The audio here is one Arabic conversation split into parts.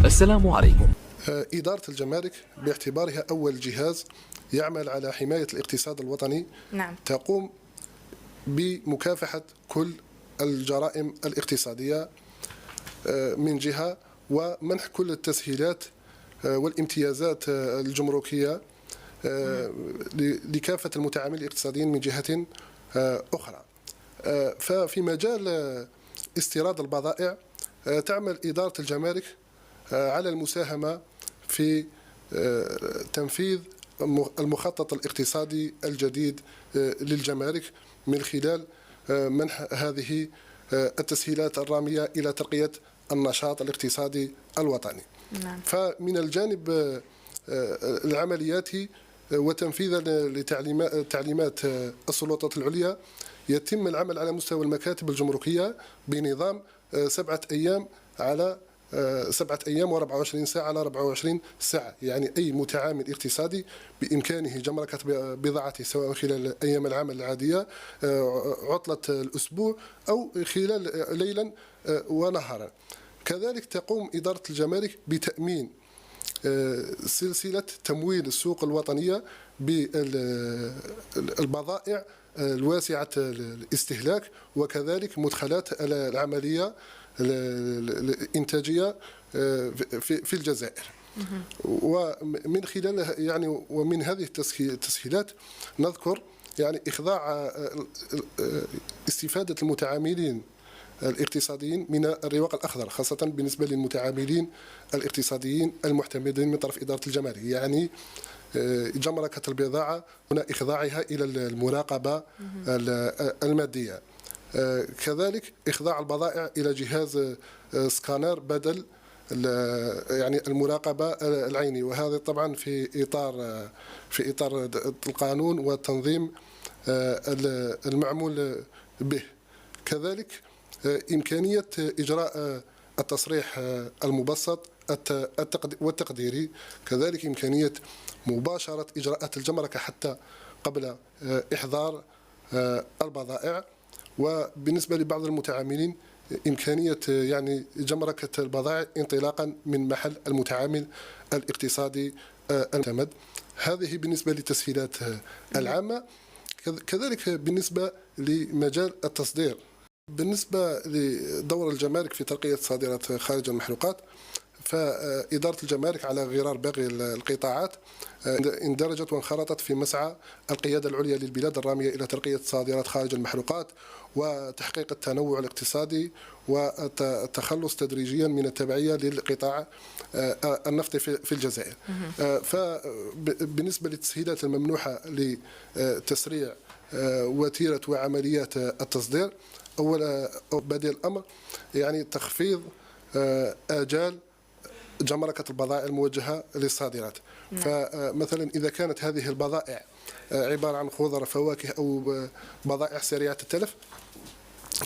السلام عليكم. إدارة الجمارك باعتبارها أول جهاز يعمل على حماية الاقتصاد الوطني، نعم. تقوم بمكافحة كل الجرائم الاقتصادية من جهة، ومنح كل التسهيلات والامتيازات الجمركية لكافة المتعاملين الاقتصاديين من جهة أخرى. ففي مجال استيراد البضائع تعمل إدارة الجمارك على المساهمة في تنفيذ المخطط الاقتصادي الجديد للجمارك من خلال منح هذه التسهيلات الرامية إلى ترقية النشاط الاقتصادي الوطني. نعم. فمن الجانب العملياتي وتنفيذا لتعليمات السلطات العليا، يتم العمل على مستوى المكاتب الجمركية بنظام 7 أيام على 7 أيام و24 ساعة على 24 ساعة. يعني أي متعامل اقتصادي بإمكانه جمركة بضاعته سواء خلال أيام العمل العادية، عطلة الأسبوع، أو خلال ليلا ونهارا. كذلك تقوم إدارة الجمارك بتأمين سلسلة تمويل السوق الوطنية بالبضائع الواسعة الاستهلاك، وكذلك مدخلات العملية الإنتاجية في الجزائر. ومن خلال ومن هذه التسهيلات نذكر إخضاع استفادة المتعاملين الاقتصاديين من الرواق الأخضر، خاصة بالنسبة للمتعاملين الاقتصاديين المعتمدين من طرف إدارة الجمارك. يعني جمركة البضاعة هنا إخضاعها إلى المراقبة المادية. كذلك إخضاع البضائع إلى جهاز سكانر بدل المراقبة العيني، وهذا طبعا في إطار القانون والتنظيم المعمول به. كذلك إمكانية إجراء التصريح المبسط والتقديري، كذلك إمكانية مباشرة إجراءات الجمركة حتى قبل إحضار البضائع. وبالنسبة لبعض المتعاملين إمكانية جمركة البضائع انطلاقا من محل المتعامل الاقتصادي المعتمد. هذه بالنسبة للتسهيلات العامة. كذلك بالنسبة لمجال التصدير، بالنسبة لدور الجمارك في ترقية الصادرات خارج المحروقات، فإدارة الجمارك على غرار باقي القطاعات اندرجت وانخرطت في مسعى القيادة العليا للبلاد الرامية إلى ترقية الصادرات خارج المحروقات وتحقيق التنوع الاقتصادي والتخلص تدريجيا من التبعية للقطاع النفطي في الجزائر. فبالنسبة للتسهيلات الممنوحة لتسريع وتيرة وعمليات التصدير، أول بدء الأمر تخفيض آجال جمركة البضائع الموجهة للصادرات. فمثلا إذا كانت هذه البضائع عبارة عن خضر فواكه أو بضائع سريعة التلف،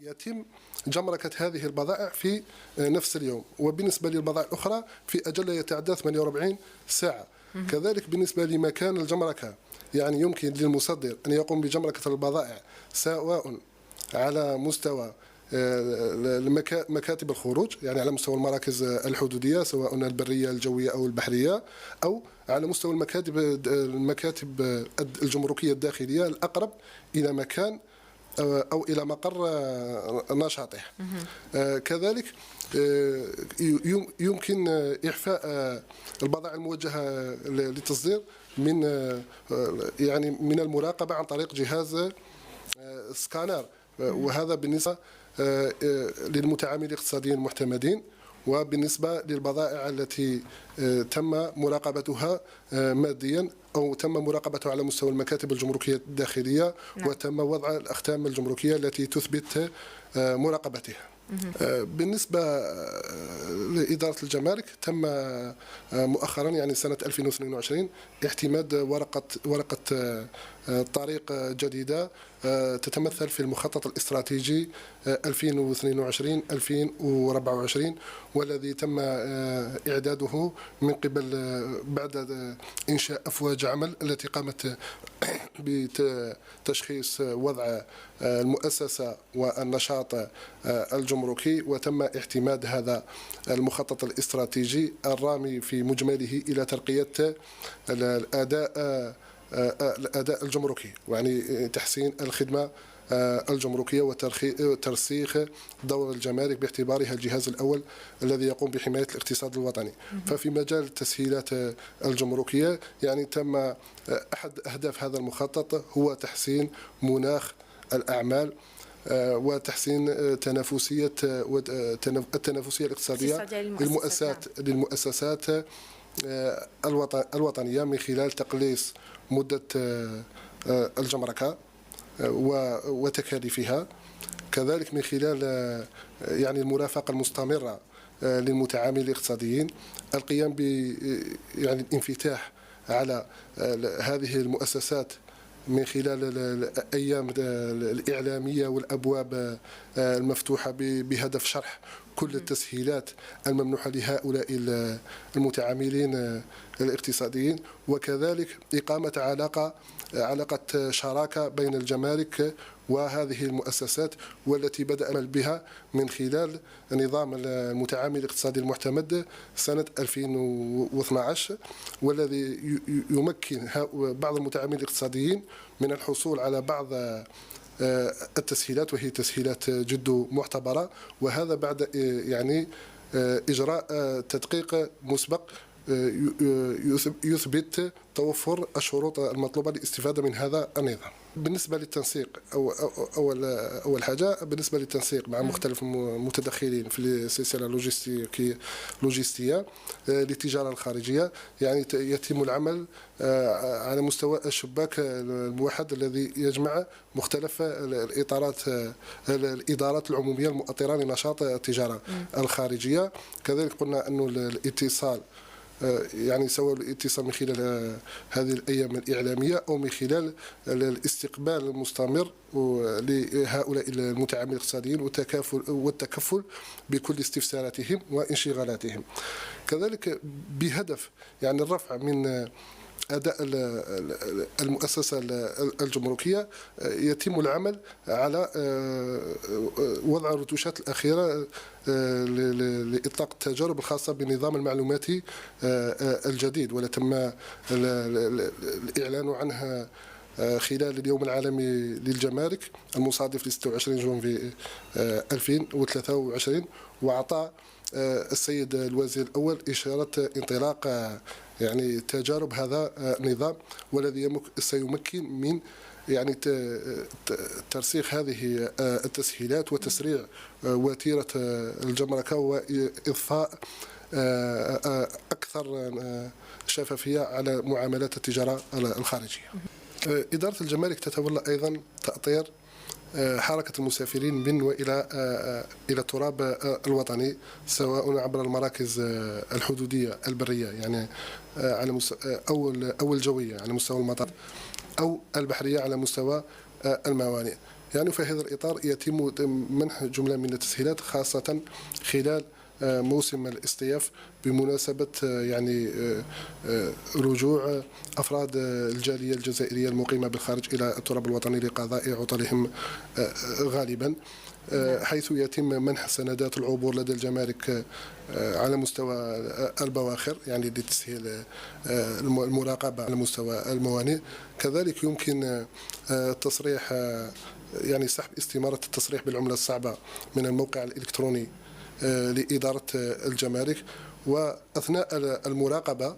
يتم جمركة هذه البضائع في نفس اليوم، وبالنسبة للبضائع الأخرى في أجل يتعدى 48 ساعة. كذلك بالنسبة لمكان الجمركة، يمكن للمصدر أن يقوم بجمركة البضائع سواء على مستوى مكاتب الخروج، على مستوى المراكز الحدودية سواء البرية الجوية أو البحرية، أو على مستوى المكاتب الجمركية الداخلية الأقرب إلى مكان أو إلى مقر نشاطه. كذلك يمكن إعفاء البضائع الموجهة للتصدير من المراقبة عن طريق جهاز سكانر، وهذا بالنسبة للمتعاملين الاقتصاديين المعتمدين. وبالنسبة للبضائع التي تم مراقبتها ماديا أو تم مراقبتها على مستوى المكاتب الجمركية الداخلية، وتم وضع الأختام الجمركية التي تثبت مراقبتها. بالنسبة لإدارة الجمارك، تم مؤخرا سنة 2022 اعتماد ورقة طريق جديدة تتمثل في المخطط الاستراتيجي 2022-2024، والذي تم إعداده من قبل بعد إنشاء أفواج عمل التي قامت بتشخيص وضع المؤسسة والنشاط الجمركي، وتم اعتماد هذا المخطط الاستراتيجي الرامي في مجمله إلى ترقية الأداء الجمركي، يعني تحسين الخدمة الجمركية وترسيخ دور الجمارك باعتبارها الجهاز الأول الذي يقوم بحماية الاقتصاد الوطني. ففي مجال التسهيلات الجمركية يعني تم أحد أهداف هذا المخطط هو تحسين مناخ الأعمال وتحسين التنافسية الاقتصادية للمؤسسات الوطنية من خلال تقليص مدة الجمركة وتكاليفها، كذلك من خلال يعني المرافقة المستمرة للمتعاملين الاقتصاديين، القيام ب يعني الانفتاح على هذه المؤسسات من خلال الأيام الإعلامية والأبواب المفتوحة بهدف شرح كل التسهيلات الممنوحة لهؤلاء المتعاملين الاقتصاديين، وكذلك إقامة علاقة شراكة بين الجمارك وهذه المؤسسات، والتي بدأ بها من خلال نظام المتعامل الاقتصادي المعتمد سنة 2012، والذي يمكن بعض المتعاملين الاقتصاديين من الحصول على بعض التسهيلات، وهي تسهيلات جد معتبرة، وهذا بعد يعني إجراء تدقيق مسبق يثبت توفر الشروط المطلوبة للاستفادة من هذا النظام. بالنسبة للتنسيق أول حاجة بالنسبة للتنسيق مع مختلف المتدخلين في السلسلة اللوجستية للتجارة الخارجية، يعني يتم العمل على مستوى الشباك الموحد الذي يجمع مختلف الإدارات العمومية المؤطرة لنشاط التجارة الخارجية. كذلك قلنا أن الاتصال يعني سواء الاتصال من خلال هذه الأيام الإعلامية أو من خلال الاستقبال المستمر لهؤلاء المتعاملين الاقتصاديين والتكفل بكل استفساراتهم وانشغالاتهم، كذلك بهدف يعني الرفع من أداء المؤسسة الجمركية. يتم العمل على وضع الرتوشات الأخيرة لإطلاق التجارب الخاصة بالنظام المعلوماتي الجديد، وتم الإعلان عنها خلال اليوم العالمي للجمارك المصادف ل 26 جونفي 2023، وأعطى السيد الوزير الأول إشارة انطلاق يعني تجارب هذا النظام، والذي سيمكن من يعني ترسيخ هذه التسهيلات وتسريع وتيرة الجمركة وإضفاء أكثر شفافية على معاملات التجارة الخارجية. إدارة الجمارك تتولى أيضا تأطير حركة المسافرين من وإلى التراب الوطني، سواء عبر المراكز الحدودية البرية يعني على أو الجوية على مستوى المطار، أو البحرية على مستوى الموانئ. يعني في هذا الإطار يتم منح جملة من التسهيلات خاصة خلال موسم الاصطياف بمناسبة يعني رجوع أفراد الجالية الجزائرية المقيمة بالخارج إلى التراب الوطني لقضاء عطلهم غالبا، حيث يتم منح سندات العبور لدى الجمارك على مستوى البواخر يعني لتسهيل المراقبة على مستوى الموانئ. كذلك يمكن تصريح يعني سحب استمارة التصريح بالعملة الصعبة من الموقع الإلكتروني لإدارة الجمارك. وأثناء المراقبة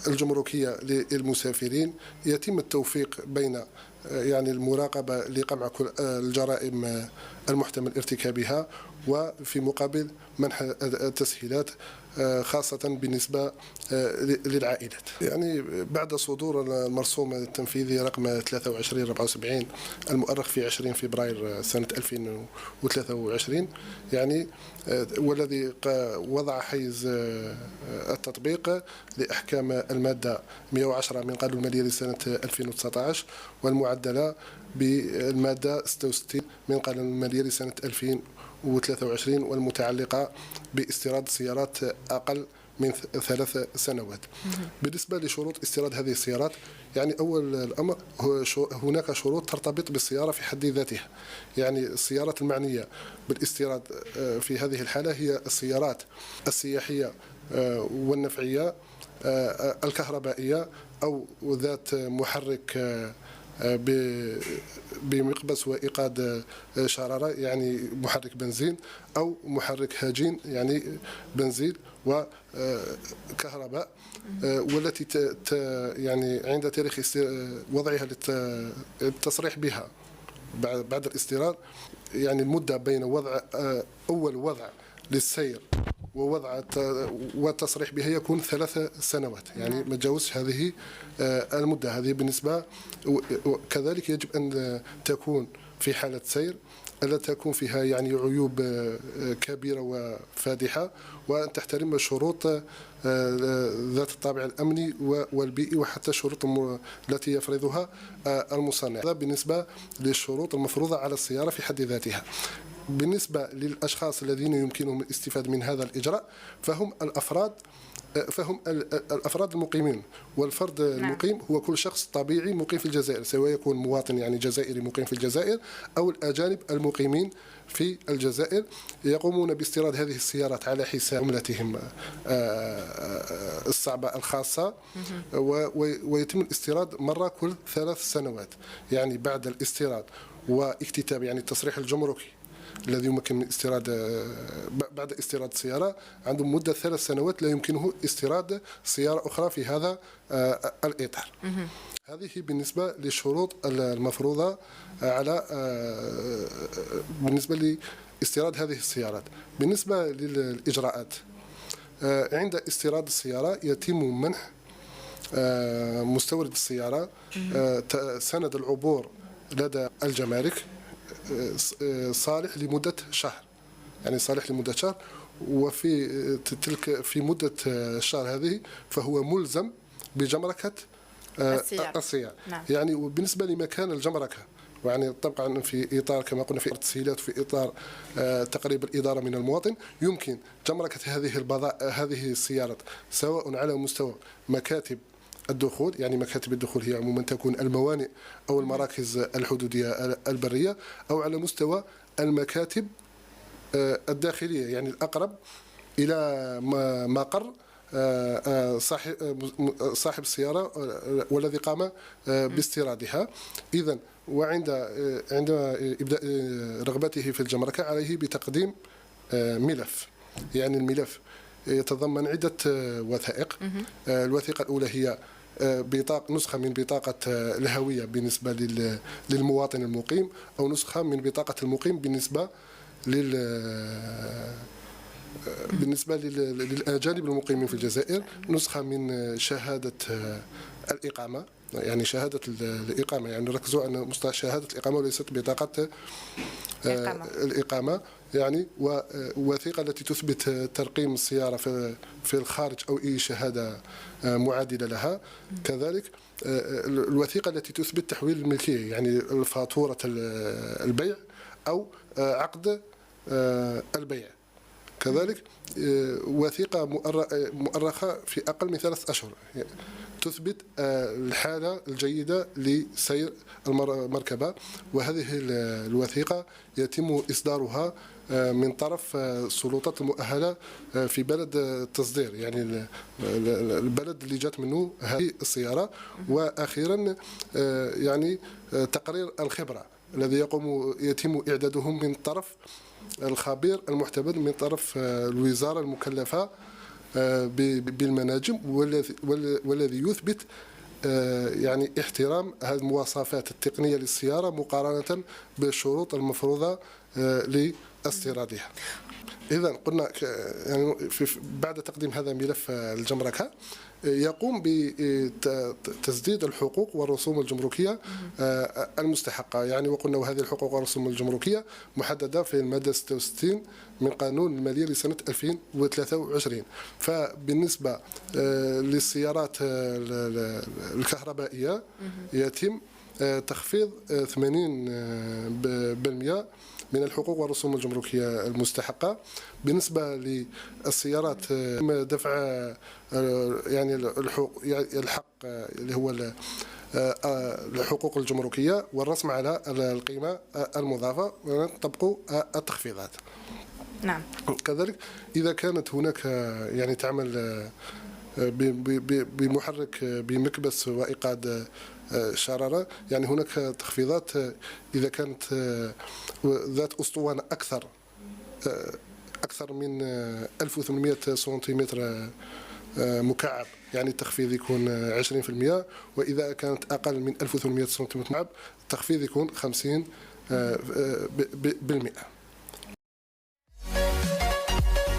الجمركية للمسافرين يتم التوفيق بين يعني المراقبة لقمع كل الجرائم المحتمل ارتكابها وفي مقابل منح التسهيلات خاصة بالنسبة للعائلات. يعني بعد صدور المرسوم التنفيذي رقم 2374 المؤرخ في 20 فبراير سنة 2023 يعني والذي وضع حيز التطبيق لأحكام المادة 110 من القانون المالي لسنة 2019 والمعدلة بالمادة 66 من القانون المالي لسنة 2023 والمتعلقة باستيراد سيارات أقل من 3 سنوات. بالنسبة لشروط استيراد هذه السيارات يعني أول الأمر هناك شروط ترتبط بالسيارة في حد ذاتها. يعني السيارات المعنية بالاستيراد في هذه الحالة هي السيارات السياحية والنفعية الكهربائية أو ذات محرك بمقبس وإيقاد شرارة يعني محرك بنزين أو محرك هجين يعني بنزين وكهرباء والتي يعني عند تاريخ وضعها للتصريح بها بعد الاستيراد يعني المدة بين وضع أول وضع للسير والتصريح بها يكون 3 سنوات يعني ما تجاوزش هذه المدة. هذه بالنسبة كذلك يجب أن تكون في حالة سير ألا تكون فيها يعني عيوب كبيرة وفادحة وأن تحترم الشروط ذات الطابع الأمني والبيئي وحتى الشروط التي يفرضها المصنع. هذا بالنسبة للشروط المفروضة على السيارة في حد ذاتها. بالنسبة للأشخاص الذين يمكنهم الاستفادة من هذا الإجراء فهم الأفراد المقيمين، والفرد المقيم هو كل شخص طبيعي مقيم في الجزائر سواء يكون مواطن يعني جزائري مقيم في الجزائر أو الأجانب المقيمين في الجزائر يقومون باستيراد هذه السيارات على حساب عملتهم الصعبة الخاصة ويتم الاستيراد مرة كل 3 سنوات يعني بعد الاستيراد واكتتاب يعني التصريح الجمركي الذي يمكن من استيراد بعد استيراد السيارة عندهم مدة 3 سنوات لا يمكنه استيراد سيارة أخرى في هذا الإطار. هذه بالنسبة للشروط المفروضة على بالنسبة لاستيراد هذه السيارات. بالنسبة للإجراءات عند استيراد السيارة يتم منح مستورد السيارة سند العبور لدى الجمارك صالح لمدة شهر يعني صالح لمدة شهر وفي تلك في مدة الشهر هذه فهو ملزم بجمركة السيارة. نعم. يعني وبالنسبة لمكان الجمركة يعني طبعا في إطار كما قلنا في إطار التسهيلات في إطار تقريب الإدارة من المواطن يمكن جمركة هذه السيارات سواء على مستوى مكاتب الدخول يعني مكاتب الدخول هي عموما تكون الموانئ أو المراكز الحدودية البرية أو على مستوى المكاتب الداخلية يعني الأقرب إلى مقر صاحب السيارة والذي قام باستيرادها. إذن عند إبداء رغبته في الجمركة عليه بتقديم ملف يعني الملف يتضمن عدة وثائق. الوثيقة الأولى هي نسخة من بطاقة الهوية بالنسبة للمواطن المقيم أو نسخة من بطاقة المقيم بالنسبة للأجانب المقيمين في الجزائر، نسخة من شهادة الإقامة يعني شهادة الإقامة يعني ركزوا على مصطلح شهادة الإقامة وليست بطاقة الإقامة يعني ووثيقة التي تثبت ترقيم السيارة في الخارج أو أي شهادة معادلة لها. كذلك الوثيقة التي تثبت تحويل الملكية يعني فاتورة البيع أو عقد البيع. كذلك وثيقة مؤرخة في أقل من 3 أشهر تثبت الحالة الجيدة لسير المركبة، وهذه الوثيقة يتم إصدارها من طرف السلطات المؤهلة في بلد التصدير يعني البلد اللي جات منه هذه السيارة. وأخيرا يعني تقرير الخبرة الذي يتم إعدادهم من طرف الخبير المعتمد من طرف الوزارة المكلفة بالمناجم والذي يثبت يعني احترام هذه المواصفات التقنية للسيارة مقارنة بالشروط المفروضة استيرادها. إذا قلنا يعني بعد تقديم هذا الملف الجمركة يقوم بتسديد الحقوق والرسوم الجمركية المستحقة، يعني وقلنا وهذه الحقوق والرسوم الجمركية محددة في المادة 66 من قانون المالية لسنة 2023. فبالنسبة للسيارات الكهربائية يتم تخفيض 80% من الحقوق والرسوم الجمركية المستحقة. بالنسبة للسيارات دفع يعني الحق اللي هو الحقوق الجمركية والرسم على القيمة المضافة طبق التخفيضات. نعم. كذلك إذا كانت هناك يعني تعمل بمحرك بمكبس وإيقاد شرارة، يعني هناك تخفيضات إذا كانت ذات أسطوانة أكثر من 1800 سنتيمتر مكعب، يعني التخفيض يكون 20%، وإذا كانت أقل من 1800 سنتيمتر مكعب التخفيض يكون 50%.